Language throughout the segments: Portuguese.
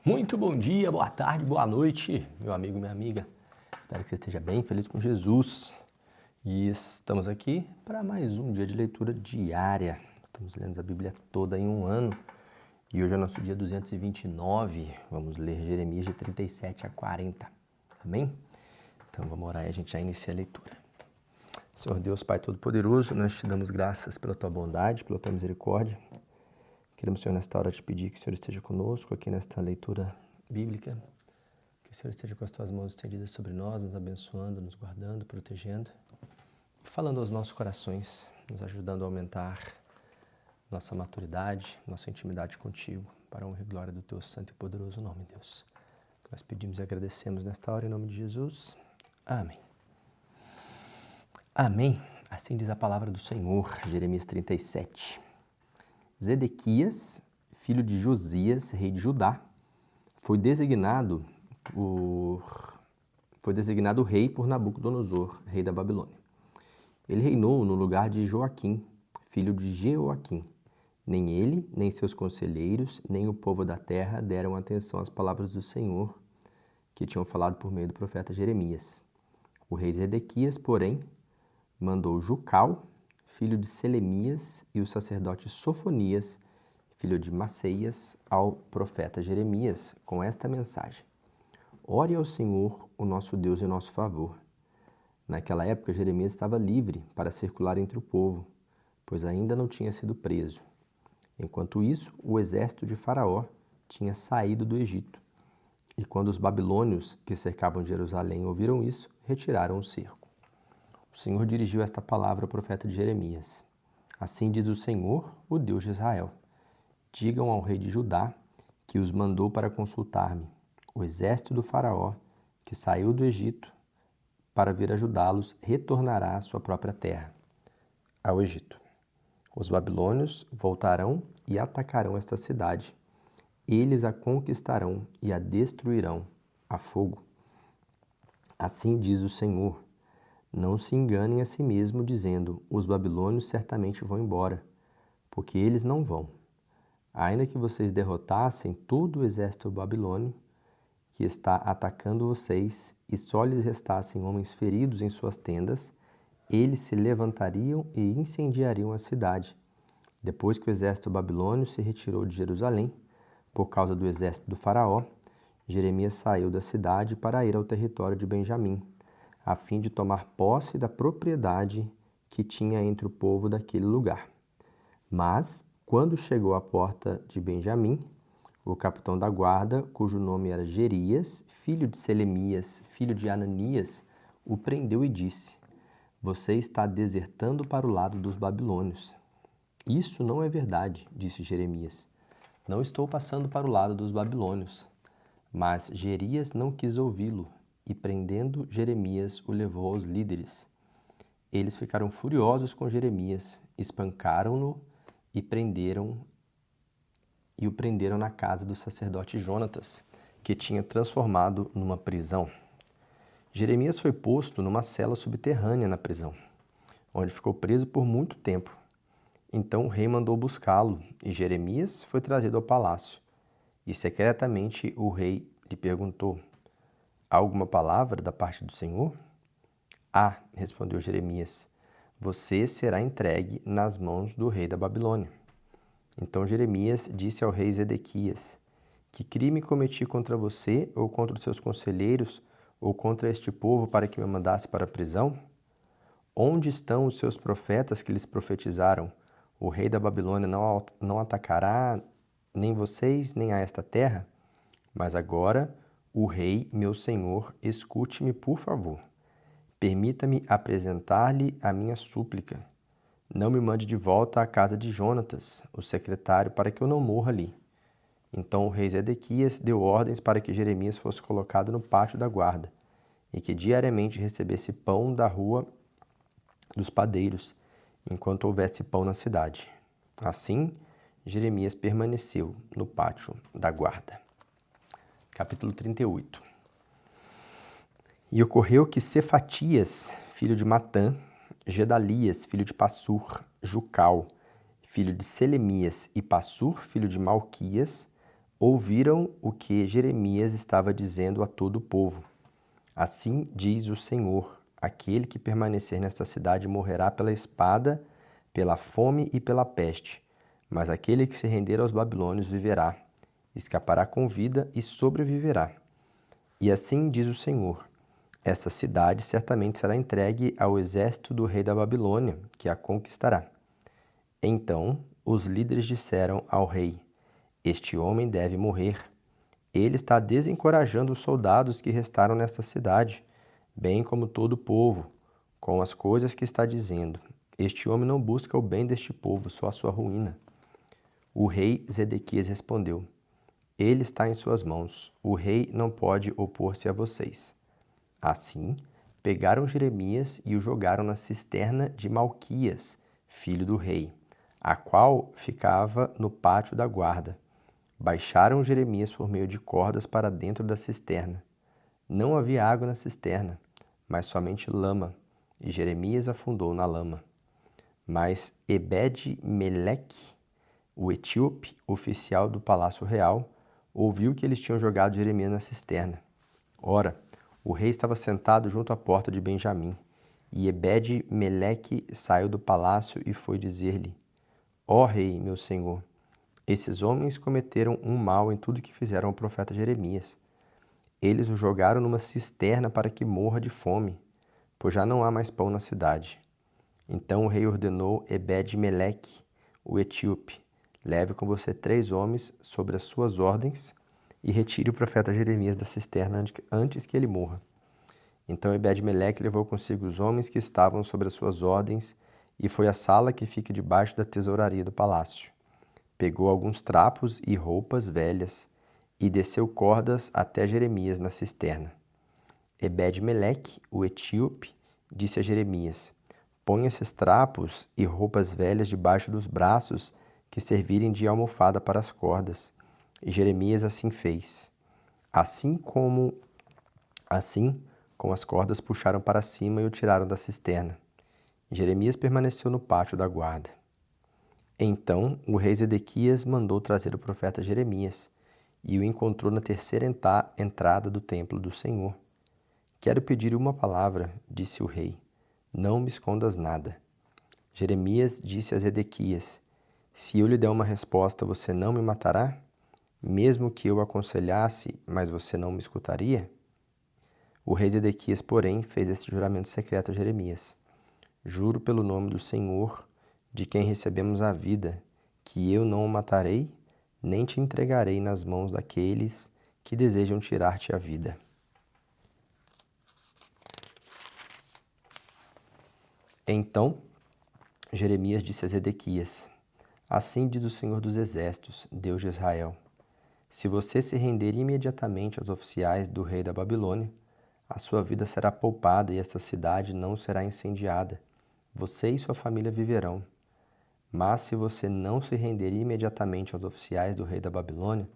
Muito bom dia, boa tarde, boa noite, meu amigo, minha amiga. Espero que você esteja bem, feliz com Jesus. E estamos aqui para mais um dia de leitura diária. Estamos lendo a Bíblia toda em um ano. E hoje é o nosso dia 229. Vamos ler Jeremias de 37 a 40. Amém? Então vamos orar e a gente já inicia a leitura. Senhor Deus, Pai Todo-Poderoso, nós te damos graças pela tua bondade, pela tua misericórdia. Queremos, Senhor, nesta hora te pedir que o Senhor esteja conosco aqui nesta leitura bíblica. Que o Senhor esteja com as tuas mãos estendidas sobre nós, nos abençoando, nos guardando, protegendo. Falando aos nossos corações, nos ajudando a aumentar nossa maturidade, nossa intimidade contigo, para a honra e glória do teu santo e poderoso nome, Deus. Nós pedimos e agradecemos nesta hora, em nome de Jesus. Amém. Amém. Assim diz a palavra do Senhor, Jeremias 37. Zedequias, filho de Josias, rei de Judá, foi designado rei por Nabucodonosor, rei da Babilônia. Ele reinou no lugar de Joaquim, filho de Jeoaquim. Nem ele, nem seus conselheiros, nem o povo da terra deram atenção às palavras do Senhor, que tinham falado por meio do profeta Jeremias. O rei Zedequias, porém, mandou Jucal, filho de Selemias, e o sacerdote Sofonias, filho de Maceias, ao profeta Jeremias, com esta mensagem: Ore ao Senhor, o nosso Deus, em nosso favor. Naquela época, Jeremias estava livre para circular entre o povo, pois ainda não tinha sido preso. Enquanto isso, o exército de Faraó tinha saído do Egito. E quando os babilônios que cercavam Jerusalém ouviram isso, retiraram o cerco. O Senhor dirigiu esta palavra ao profeta de Jeremias. Assim diz o Senhor, o Deus de Israel. Digam ao rei de Judá que os mandou para consultar-me, o exército do Faraó, que saiu do Egito para vir ajudá-los, retornará à sua própria terra, ao Egito. Os babilônios voltarão e atacarão esta cidade. Eles a conquistarão e a destruirão a fogo. Assim diz o Senhor. Não se enganem a si mesmo, dizendo, os babilônios certamente vão embora, porque eles não vão. Ainda que vocês derrotassem todo o exército babilônio que está atacando vocês e só lhes restassem homens feridos em suas tendas, eles se levantariam e incendiariam a cidade. Depois que o exército babilônio se retirou de Jerusalém, por causa do exército do faraó, Jeremias saiu da cidade para ir ao território de Benjamim, a fim de tomar posse da propriedade que tinha entre o povo daquele lugar. Mas, quando chegou à porta de Benjamim, o capitão da guarda, cujo nome era Jerias, filho de Selemias, filho de Ananias, o prendeu e disse: Você está desertando para o lado dos babilônios. Isso não é verdade, disse Jeremias. Não estou passando para o lado dos babilônios. Mas Jerias não quis ouvi-lo, e prendendo Jeremias, o levou aos líderes. Eles ficaram furiosos com Jeremias, espancaram-no e o prenderam na casa do sacerdote Jonatas, que tinha transformado numa prisão. Jeremias foi posto numa cela subterrânea na prisão, onde ficou preso por muito tempo. Então o rei mandou buscá-lo, e Jeremias foi trazido ao palácio. E secretamente o rei lhe perguntou: Há alguma palavra da parte do Senhor? Ah, respondeu Jeremias, você será entregue nas mãos do rei da Babilônia. Então Jeremias disse ao rei Zedequias: Que crime cometi contra você, ou contra os seus conselheiros, ou contra este povo para que me mandasse para a prisão? Onde estão os seus profetas que lhes profetizaram? O rei da Babilônia não atacará nem vocês, nem a esta terra? Mas agora, o rei, meu senhor, escute-me, por favor. Permita-me apresentar-lhe a minha súplica. Não me mande de volta à casa de Jonatas, o secretário, para que eu não morra ali. Então o rei Zedequias deu ordens para que Jeremias fosse colocado no pátio da guarda, e que diariamente recebesse pão da rua dos padeiros, enquanto houvesse pão na cidade. Assim, Jeremias permaneceu no pátio da guarda. Capítulo 38. E ocorreu que Cefatias, filho de Matã, Gedalias, filho de Passur, Jucal, filho de Selemias, e Passur, filho de Malquias, ouviram o que Jeremias estava dizendo a todo o povo. Assim diz o Senhor: aquele que permanecer nesta cidade morrerá pela espada, pela fome e pela peste, mas aquele que se render aos babilônios viverá, escapará com vida e sobreviverá. E assim diz o Senhor: esta cidade certamente será entregue ao exército do rei da Babilônia, que a conquistará. Então os líderes disseram ao rei: este homem deve morrer. Ele está desencorajando os soldados que restaram nesta cidade, bem como todo o povo, com as coisas que está dizendo. Este homem não busca o bem deste povo, só a sua ruína. O rei Zedequias respondeu: ele está em suas mãos. O rei não pode opor-se a vocês. Assim, pegaram Jeremias e o jogaram na cisterna de Malquias, filho do rei, a qual ficava no pátio da guarda. Baixaram Jeremias por meio de cordas para dentro da cisterna. Não havia água na cisterna, mas somente lama, e Jeremias afundou na lama. Mas Ebed-Meleque, o etíope, oficial do palácio real, ouviu que eles tinham jogado Jeremias na cisterna. Ora, o rei estava sentado junto à porta de Benjamim, e Ebed-Meleque saiu do palácio e foi dizer-lhe: ó rei, meu senhor, esses homens cometeram um mal em tudo que fizeram ao profeta Jeremias. Eles o jogaram numa cisterna para que morra de fome, pois já não há mais pão na cidade. Então o rei ordenou Ebed-Meleque, o etíope: leve com você 3 homens sobre as suas ordens e retire o profeta Jeremias da cisterna antes que ele morra. Então Ebed-Meleque levou consigo os homens que estavam sobre as suas ordens e foi à sala que fica debaixo da tesouraria do palácio. Pegou alguns trapos e roupas velhas e desceu cordas até Jeremias na cisterna. Ebed-Meleque, o etíope, disse a Jeremias: põe esses trapos e roupas velhas debaixo dos braços que servirem de almofada para as cordas. E Jeremias assim fez. Assim, com as cordas puxaram para cima e o tiraram da cisterna. Jeremias permaneceu no pátio da guarda. Então o rei Zedequias mandou trazer o profeta Jeremias e o encontrou na terceira entrada do templo do Senhor. Quero pedir uma palavra, disse o rei. Não me escondas nada. Jeremias disse a Zedequias: se eu lhe der uma resposta, você não me matará? Mesmo que eu aconselhasse, mas você não me escutaria? O rei Zedequias, porém, fez este juramento secreto a Jeremias: juro pelo nome do Senhor, de quem recebemos a vida, que eu não o matarei, nem te entregarei nas mãos daqueles que desejam tirar-te a vida. Então Jeremias disse a Zedequias: assim diz o Senhor dos Exércitos, Deus de Israel: se você se render imediatamente aos oficiais do rei da Babilônia, a sua vida será poupada e esta cidade não será incendiada. Você e sua família viverão. Mas se você não se render imediatamente aos oficiais do rei da Babilônia,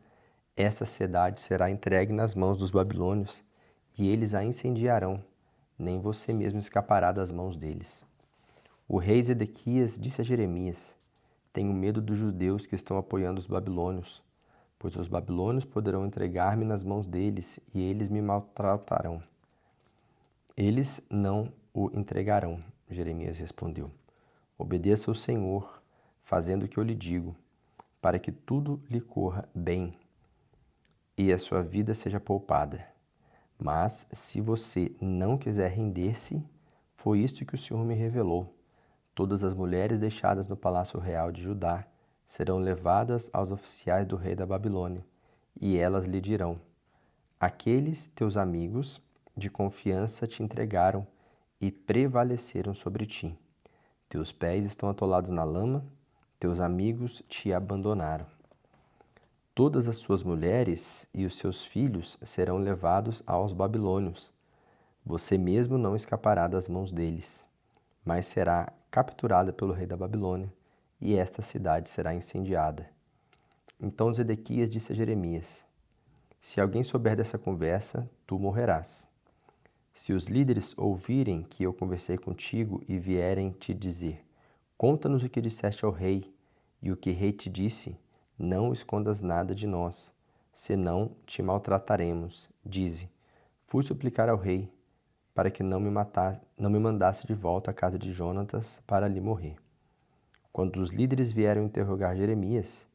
essa cidade será entregue nas mãos dos babilônios, e eles a incendiarão. Nem você mesmo escapará das mãos deles. O rei Zedequias disse a Jeremias: tenho medo dos judeus que estão apoiando os babilônios, pois os babilônios poderão entregar-me nas mãos deles, e eles me maltratarão. Eles não o entregarão, Jeremias respondeu. Obedeça ao Senhor, fazendo o que eu lhe digo, para que tudo lhe corra bem e a sua vida seja poupada. Mas, se você não quiser render-se, foi isto que o Senhor me revelou. Todas as mulheres deixadas no palácio real de Judá serão levadas aos oficiais do rei da Babilônia, e elas lhe dirão: aqueles teus amigos de confiança te entregaram e prevaleceram sobre ti. Teus pés estão atolados na lama, teus amigos te abandonaram. Todas as suas mulheres e os seus filhos serão levados aos babilônios. Você mesmo não escapará das mãos deles, mas será capturada pelo rei da Babilônia, e esta cidade será incendiada. Então Zedequias disse a Jeremias: se alguém souber dessa conversa, tu morrerás. Se os líderes ouvirem que eu conversei contigo e vierem te dizer: conta-nos o que disseste ao rei e o que o rei te disse, não escondas nada de nós, senão te maltrataremos. Dize: fui suplicar ao rei para que não me mandasse de volta à casa de Jonatas para ali morrer. Quando os líderes vieram interrogar Jeremias,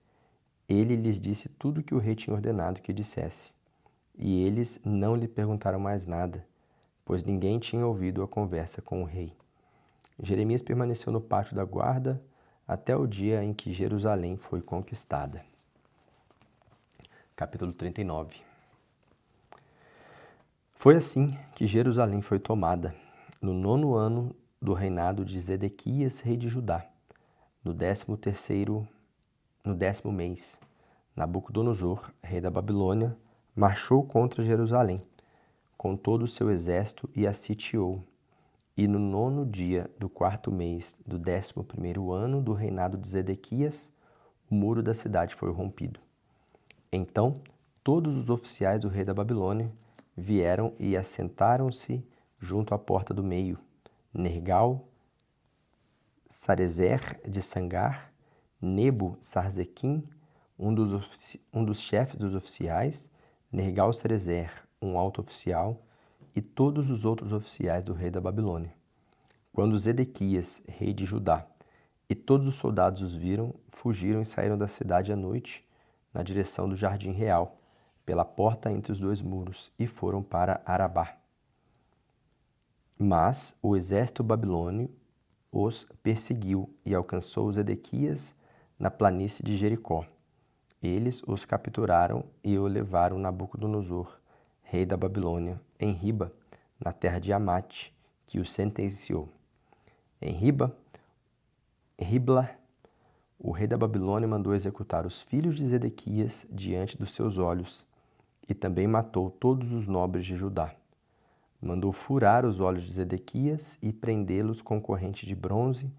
ele lhes disse tudo o que o rei tinha ordenado que dissesse. E eles não lhe perguntaram mais nada, pois ninguém tinha ouvido a conversa com o rei. Jeremias permaneceu no pátio da guarda até o dia em que Jerusalém foi conquistada. Capítulo 39. Foi assim que Jerusalém foi tomada, no 9º ano do reinado de Zedequias, rei de Judá, no 13º mês. Nabucodonosor, rei da Babilônia, marchou contra Jerusalém, com todo o seu exército e a sitiou. E no 9º dia do 4º mês do 11º ano do reinado de Zedequias, o muro da cidade foi rompido. Então, todos os oficiais do rei da Babilônia vieram e assentaram-se junto à porta do meio. Nergal, Sarezer de Sangar, Nebo-Sarzequim, um dos chefes dos oficiais, Nergal-Sarezer, um alto oficial, e todos os outros oficiais do rei da Babilônia. Quando Zedequias, rei de Judá, e todos os soldados os viram, fugiram e saíram da cidade à noite, na direção do jardim real, pela porta entre os 2 muros, e foram para Arabá. Mas o exército babilônio os perseguiu e alcançou Zedequias na planície de Jericó. Eles os capturaram e o levaram Nabucodonosor, rei da Babilônia, em Riba, na terra de Amate, que o sentenciou. Em Ribla, o rei da Babilônia mandou executar os filhos de Zedequias diante dos seus olhos, e também matou todos os nobres de Judá. Mandou furar os olhos de Zedequias e prendê-los com corrente de bronze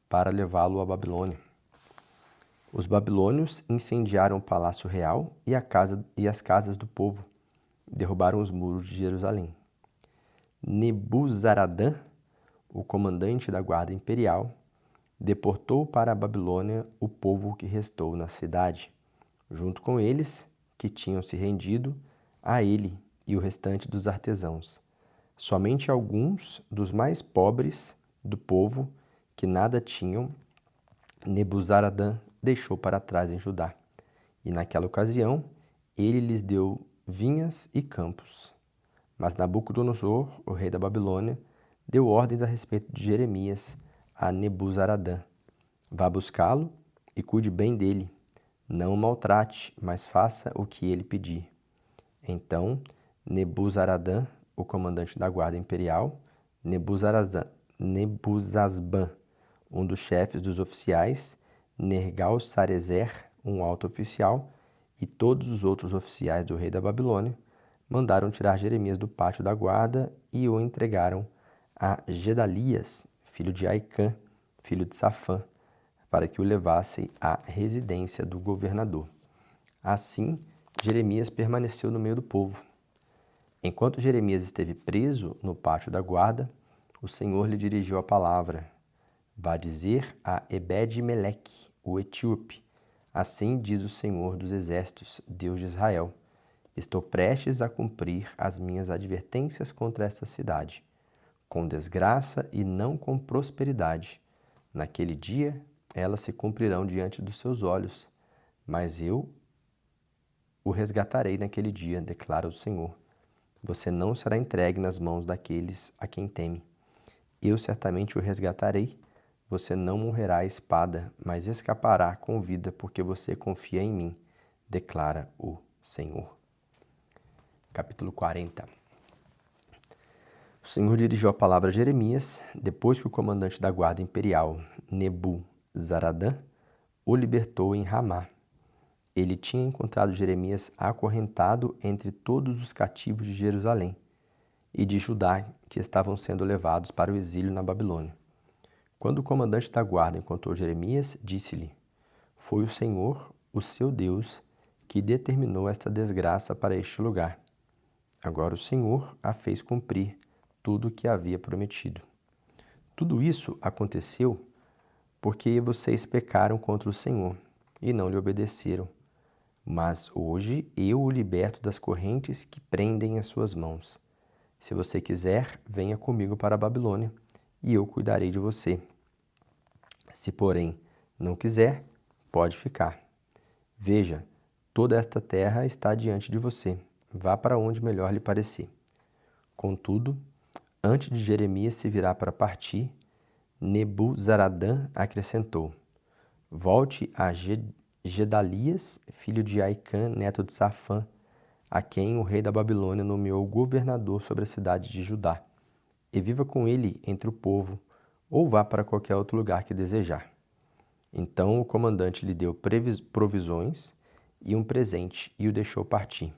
para levá-lo à Babilônia. Os babilônios incendiaram o palácio real e as casas do povo, derrubaram os muros de Jerusalém. Nebuzaradã, o comandante da guarda imperial, deportou para a Babilônia o povo que restou na cidade, junto com eles que tinham se rendido a ele e o restante dos artesãos. Somente alguns dos mais pobres do povo, que nada tinham, Nebuzaradã deixou para trás em Judá. E naquela ocasião, ele lhes deu vinhas e campos. Mas Nabucodonosor, o rei da Babilônia, deu ordens a respeito de Jeremias a Nebuzaradã. Vá buscá-lo e cuide bem dele. Não o maltrate, mas faça o que ele pedir. Então, Nebuzaradã, o comandante da guarda imperial, Nebuzasban, um dos chefes dos oficiais, Nergal-Sarezer, um alto oficial, e todos os outros oficiais do rei da Babilônia, mandaram tirar Jeremias do pátio da guarda e o entregaram a Gedalias, filho de Aicã, filho de Safã, para que o levassem à residência do governador. Assim, Jeremias permaneceu no meio do povo. Enquanto Jeremias esteve preso no pátio da guarda, o Senhor lhe dirigiu a palavra. Vá dizer a Ebed-Meleque, o etíope: assim diz o Senhor dos Exércitos, Deus de Israel: estou prestes a cumprir as minhas advertências contra esta cidade, com desgraça e não com prosperidade. Naquele dia, elas se cumprirão diante dos seus olhos, mas eu o resgatarei naquele dia, declara o Senhor. Você não será entregue nas mãos daqueles a quem teme. Eu certamente o resgatarei. Você não morrerá à espada, mas escapará com vida, porque você confia em mim, declara o Senhor. Capítulo 40. O Senhor dirigiu a palavra a Jeremias, depois que o comandante da guarda imperial, Nebuzaradã, o libertou em Ramá. Ele tinha encontrado Jeremias acorrentado entre todos os cativos de Jerusalém e de Judá que estavam sendo levados para o exílio na Babilônia. Quando o comandante da guarda encontrou Jeremias, disse-lhe: foi o Senhor, o seu Deus, que determinou esta desgraça para este lugar. Agora o Senhor a fez cumprir tudo o que havia prometido. Tudo isso aconteceu porque vocês pecaram contra o Senhor e não lhe obedeceram. Mas hoje eu o liberto das correntes que prendem as suas mãos. Se você quiser, venha comigo para a Babilônia, e eu cuidarei de você. Se, porém, não quiser, pode ficar. Veja, toda esta terra está diante de você. Vá para onde melhor lhe parecer. Contudo, antes de Jeremias se virar para partir, Nebuzaradã acrescentou: volte a Gedalias, filho de Aicã, neto de Safã, a quem o rei da Babilônia nomeou governador sobre a cidade de Judá, e viva com ele entre o povo, ou vá para qualquer outro lugar que desejar. Então o comandante lhe deu provisões e um presente, e o deixou partir.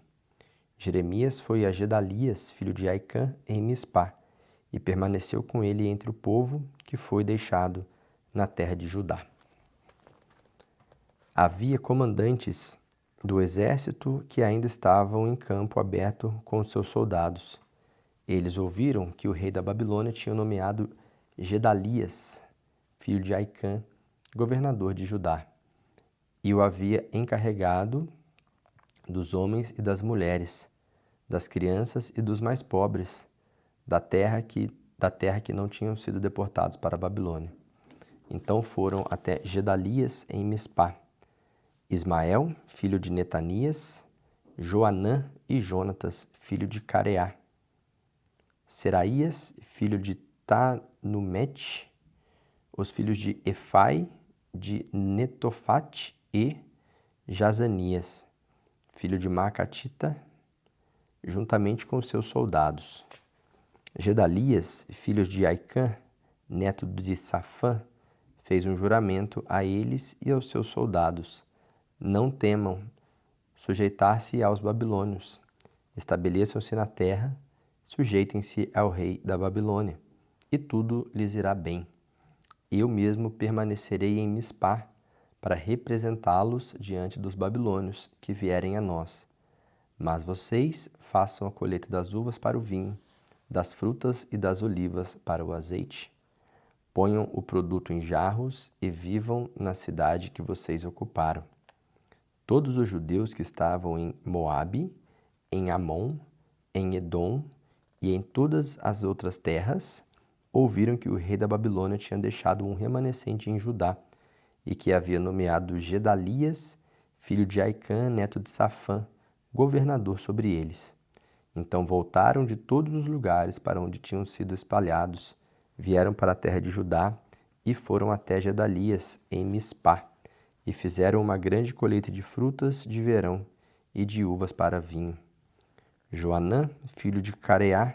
Jeremias foi a Gedalias, filho de Aicã, em Mispá, e permaneceu com ele entre o povo que foi deixado na terra de Judá. Havia comandantes do exército que ainda estavam em campo aberto com seus soldados. Eles ouviram que o rei da Babilônia tinha nomeado Gedalias, filho de Aicã, governador de Judá, e o havia encarregado dos homens e das mulheres, das crianças e dos mais pobres, da terra que não tinham sido deportados para a Babilônia. Então foram até Gedalias em Mispá, Ismael, filho de Netanias, Joanã e Jonatas, filho de Careá, Seraías, filho de Tanumete, os filhos de Efai, de Netofate e Jazanias, filho de Macatita, juntamente com seus soldados. Gedalias, filho de Aicã, neto de Safã, fez um juramento a eles e aos seus soldados: não temam sujeitar-se aos babilônios. Estabeleçam-se na terra, sujeitem-se ao rei da Babilônia, e tudo lhes irá bem. Eu mesmo permanecerei em Mispá para representá-los diante dos babilônios que vierem a nós. Mas vocês façam a colheita das uvas para o vinho, das frutas e das olivas para o azeite. Ponham o produto em jarros e vivam na cidade que vocês ocuparam. Todos os judeus que estavam em Moabe, em Amon, em Edom e em todas as outras terras, ouviram que o rei da Babilônia tinha deixado um remanescente em Judá e que havia nomeado Gedalias, filho de Aicã, neto de Safã, governador sobre eles. Então voltaram de todos os lugares para onde tinham sido espalhados, vieram para a terra de Judá e foram até Gedalias, em Mispá, e fizeram uma grande colheita de frutas de verão e de uvas para vinho. Joanã, filho de Careá,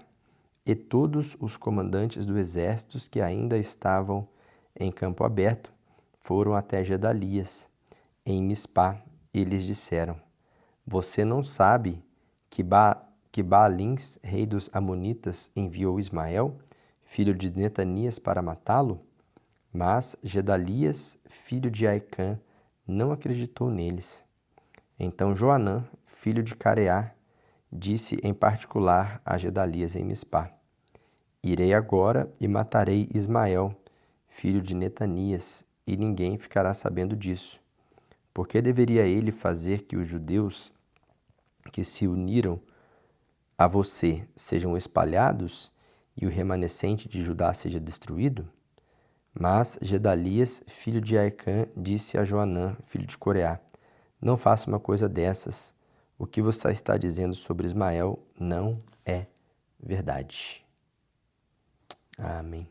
e todos os comandantes do exército que ainda estavam em campo aberto foram até Gedalias, em Mispá, e lhes disseram: você não sabe que Baalins, rei dos Amonitas, enviou Ismael, filho de Netanias, para matá-lo? Mas Gedalias, filho de Aicã, não acreditou neles. Então Joanã, filho de Careá, disse em particular a Gedalias em Mispá: irei agora e matarei Ismael, filho de Netanias, e ninguém ficará sabendo disso. Por que deveria ele fazer que os judeus que se uniram a você sejam espalhados e o remanescente de Judá seja destruído? Mas Gedalias, filho de Aicã, disse a Joanã, filho de Coreá: não faça uma coisa dessas. O que você está dizendo sobre Ismael não é verdade. Amém.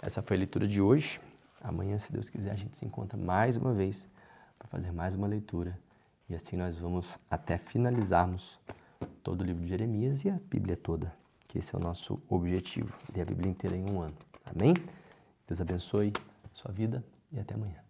Essa foi a leitura de hoje. Amanhã, se Deus quiser, a gente se encontra mais uma vez para fazer mais uma leitura. E assim nós vamos até finalizarmos todo o livro de Jeremias e a Bíblia toda, que esse é o nosso objetivo, ler a Bíblia inteira em um ano. Amém? Deus abençoe a sua vida e até amanhã.